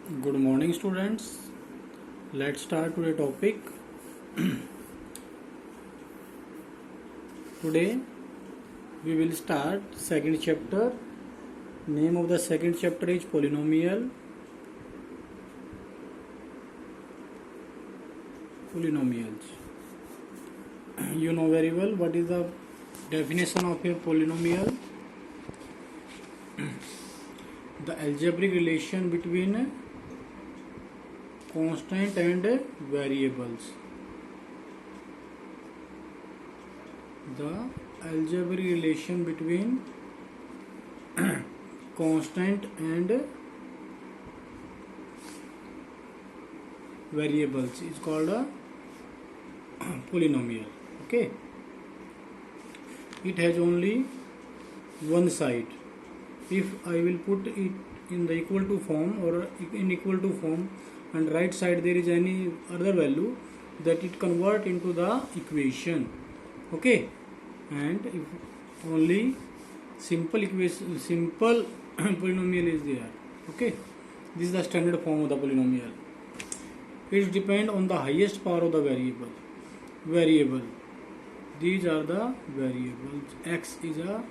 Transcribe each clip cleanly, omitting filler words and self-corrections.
Good morning, students. Let's start today's topic. Today we will start second chapter. Name of the second chapter is polynomial. Polynomials. You know very well what is the definition of a polynomial. The algebraic relation between constant and variables. The algebraic relation between constant and variables is called a polynomial. Okay, it has only one side. If I will put it in the equal to form or in equal to form, and right side there is any other value, that it convert into the equation. Okay, and if only simple equation, simple polynomial is there. Okay, this is the standard form of the polynomial. It depends on the highest power of the variable. These are the variables. X is a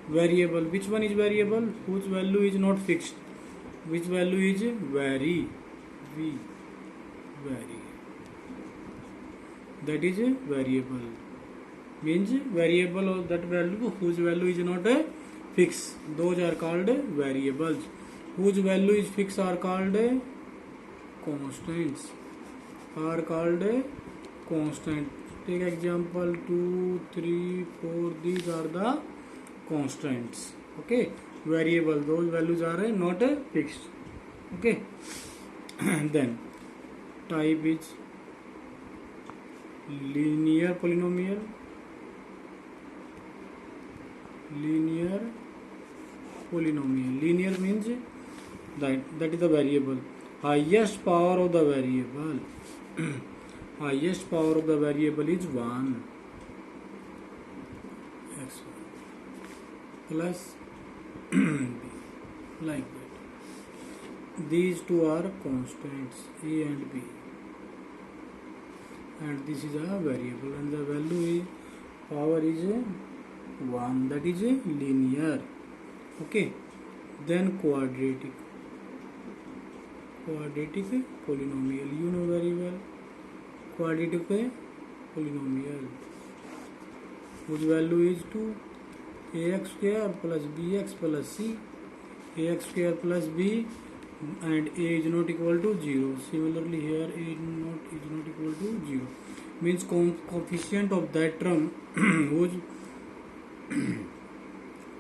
variable. Which one is variable? Whose value is not fixed. Which value is vary. That is a variable. Means variable of that value whose value is not a fixed. Those are called variables. Whose value is fixed are called constants. Take example 2, 3, 4. These are the constants. Okay, variable, those values are not fixed. Okay. Then type is linear polynomial. Linear means that is the variable. Highest power of the variable highest power of the variable is 1, x1 plus b, like that. These two are constants, a and b, and this is a variable, and the value is power is 1, that is a linear. Okay, then quadratic polynomial. You know very well quadratic polynomial, whose value is 2, ax square plus bx plus c. Ax square plus b, and a is not equal to 0. Similarly here a is not equal to 0, means coefficient of that term whose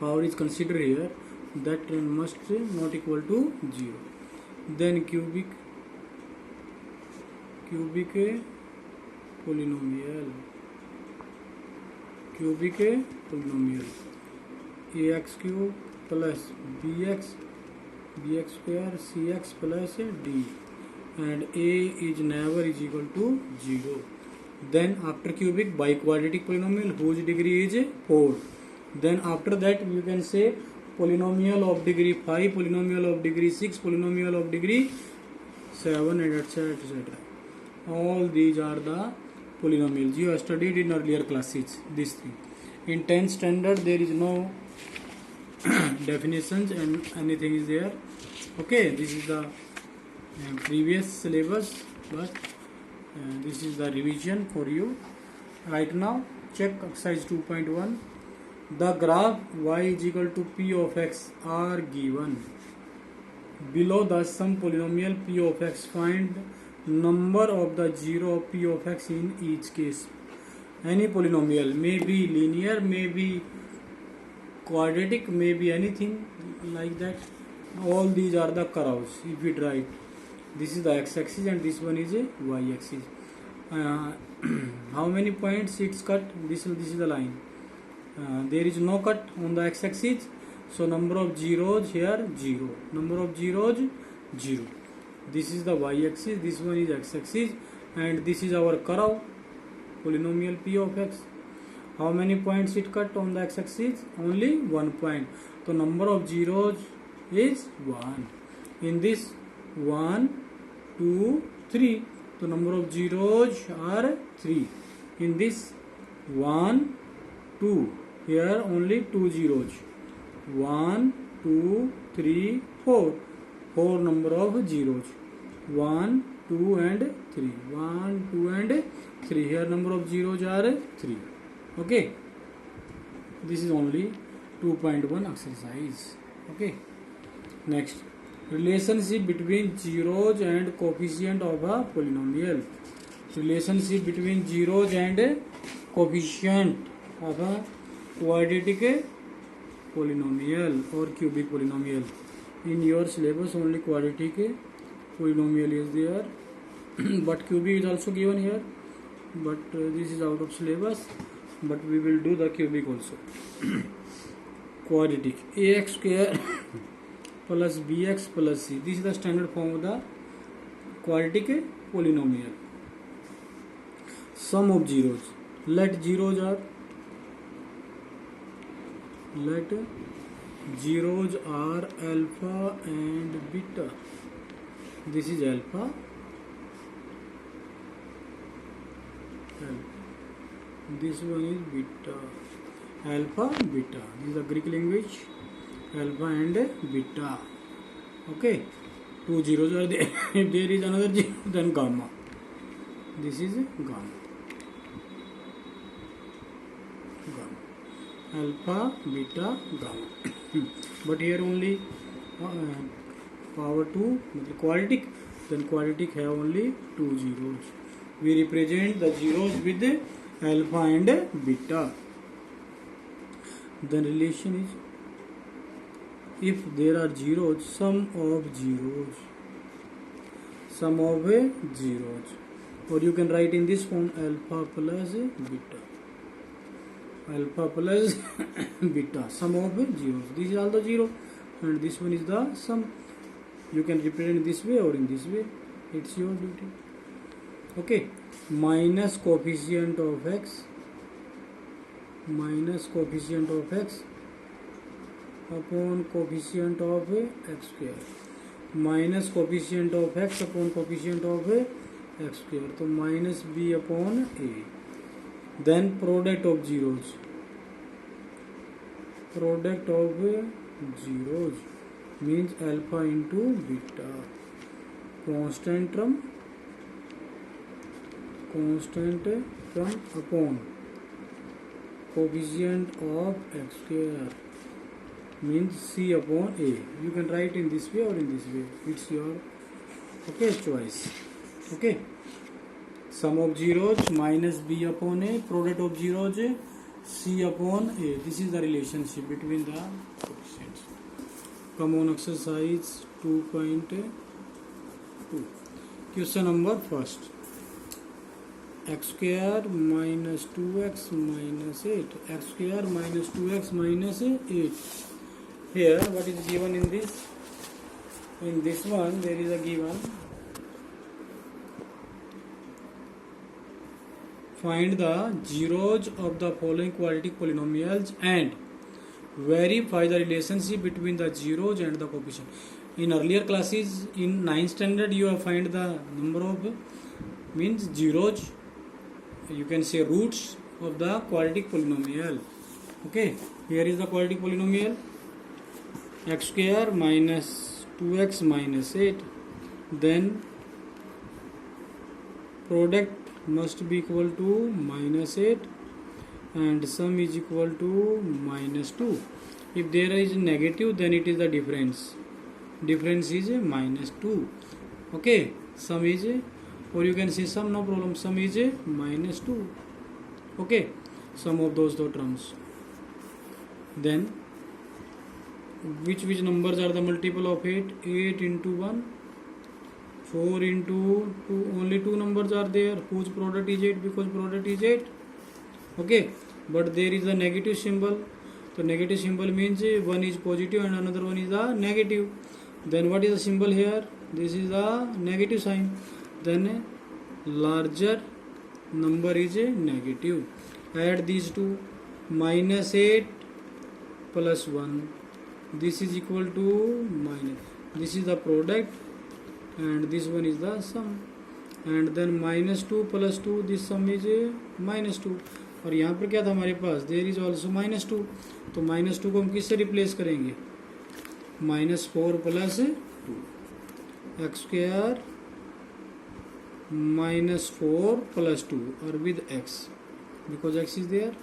power is considered here, that term must not equal to 0. Then cubic polynomial. Ax cube plus bx square cx plus d, and a is never is equal to 0. Then after cubic, biquadratic polynomial whose degree is 4. Then after that you can say polynomial of degree 5, polynomial of degree 6, polynomial of degree 7, and etc. All these are the polynomials you have studied in earlier classes. These three. In 10th standard there is no definitions and anything is there. Okay, this is the previous syllabus, but this is the revision for you. Right now check exercise 2.1. The graph y is equal to p of x are given. Below the sum polynomial p of x, find number of the zero of p of x in each case. Any polynomial may be linear, may be quadratic, may be anything like that. All these are the curves. If we draw it, this is the x-axis and this one is a y-axis. How many points it's cut? This is the line. There is no cut on the x-axis, so number of zeros here 0. Number of zeros 0. This is the y-axis, this one is x-axis, and this is our curve polynomial p of x. How many points it cut on the x-axis? Only 1 point. So number of zeros is 1. In this 1, 2, 3. So number of zeros are 3. In this 1, 2. Here only 2 zeros. 1, 2, 3, 4. 4 number of zeros. 1, 2 and 3. 1, 2 and 3. Here number of zeros are 3. Okay. This is only 2.1 exercise. Okay. Next. Relationship between zeros and coefficient of a polynomial. Relationship between zeros and coefficient of a quadratic polynomial or cubic polynomial. In your syllabus only quadratic polynomial is there, but cubic is also given here, but this is out of syllabus, but we will do the cubic also. Quadratic ax square plus bx plus c. This is the standard form of the quadratic polynomial. Sum of zeros. Let zeros are alpha and beta. This is alpha. This one is beta. Alpha, beta. This is the Greek language. Alpha and beta. Okay. 2 zeros are there. If there is another zero, then gamma. This is gamma. Alpha, beta, gamma. But here only power 2, quadratic. Then quadratic have only 2 zeros. We represent the zeros with alpha and beta. The relation is, if there are zeros, sum of zeros, or you can write in this form alpha plus beta, alpha plus beta, sum of zeros. This is all the zero, and this one is the sum. You can represent this way or in this way. It's your duty. Okay. Minus coefficient of x upon coefficient of x square, minus coefficient of x upon coefficient of x square. So minus b upon a. Then product of zeros. Product of zeros means alpha into beta. Constant term upon coefficient of x square means c upon a. You can write in this way or in this way. It's your choice. Okay. Sum of zeros minus b upon a, product of zeros c upon a. This is the relationship between the coefficients. Come on, exercise 2.2. Question number first. X square minus 2x minus 8. X square minus 2x minus 8. Here, what is given in this? In this one, there is a given. Find the zeros of the following quadratic polynomials and verify the relationship between the zeros and the coefficient. In earlier classes, in 9th standard, you have find the number of means zeros. You can say roots of the quadratic polynomial. Okay, here is the quadratic polynomial. X square minus 2x minus 8. Then product must be equal to minus 8 and sum is equal to minus 2. If there is negative, then it is the difference. Difference is minus 2. Okay, sum is, or you can say sum, no problem, sum is minus 2. Okay, sum of those two terms. Then which numbers are the multiple of 8? 8 into 1, 4 into 2, only 2 numbers are there. Whose product is 8? Because product is 8. Okay, but there is a negative symbol. So negative symbol means one is positive and another one is the negative. Then what is the symbol here? This is the negative sign. Then larger number is negative. Add these two. Minus 8 plus 1. This is equal to minus. this is the product and this one is the sum, and then -2 + 2, this sum is -2, और यहाँ पर क्या था हमारे पास, there is also -2, तो -2 को हम किससे रिप्लेस करेंगे, -4 + 2 x² -4 + 2 or with x, because x is there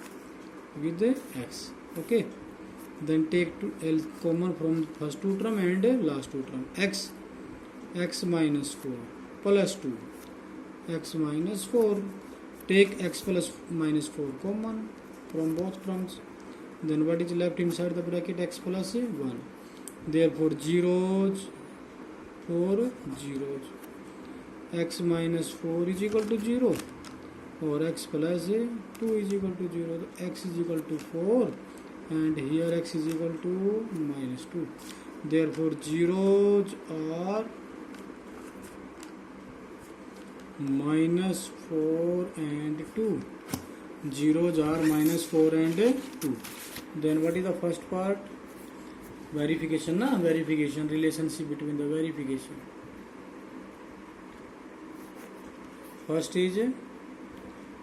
with x. Okay, then take L common from first two term and last two term. X -4 + 2 x -4, take x plus -4 common from both terms, then what is left inside the bracket, x plus 1, therefore zeros for zeros, x -4 is equal to 0 or x plus 2 is equal to 0, x is equal to 4 and here x is equal to -2, therefore zeros are -4 and 2, zeros are -4 and 2. Then what is the first part, verification, verification, relationship between the verification. First is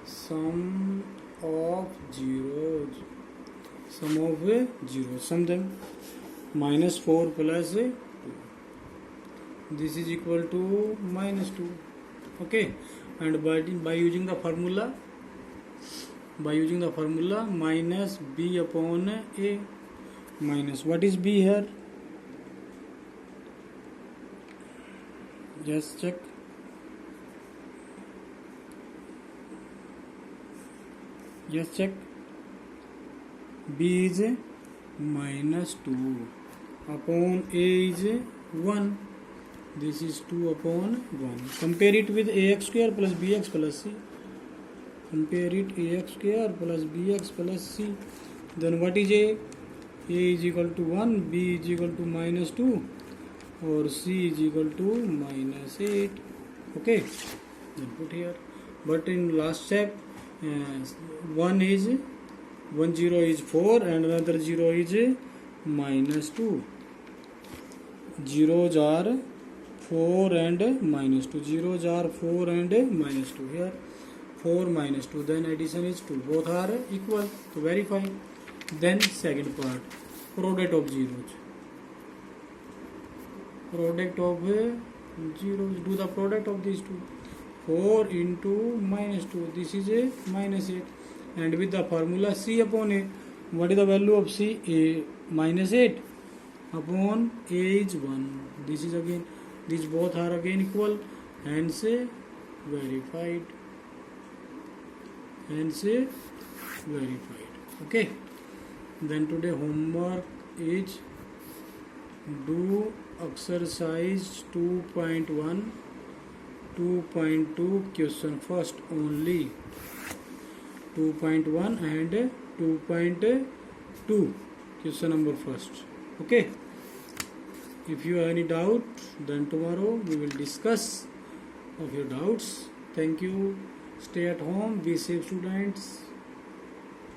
sum of zeros, sum them, -4 + 2, this is equal to -2. Okay, and by using the formula minus b upon a, minus what is b here, just check, b is -2 upon a is 1, this is 2 upon 1. Compare it with ax² plus bx plus c. Compare it ax² plus bx plus c. Then what is a? A is equal to 1, b is equal to -2, or c is equal to -8. Okay, then put here. But in last step, one zero is 4 and another 0 is -2. Zeros are 4 and -2. Zeros are 4 and -2. Here 4 -2. Then addition is 2. Both are equal. To verify. Then second part, product of zeros. Product of zeros. Do the product of these two. 4 into -2. This is a -8. And with the formula c upon a. What is the value of c? A -8 upon a is 1. This is again. These both are again equal, hence verified. Okay, then today homework is do exercise 2.1, 2.2 question first only, 2.1 and 2.2 question number first. Okay, if you have any doubt, then tomorrow we will discuss of your doubts. Thank you. Stay at home. Be safe, students.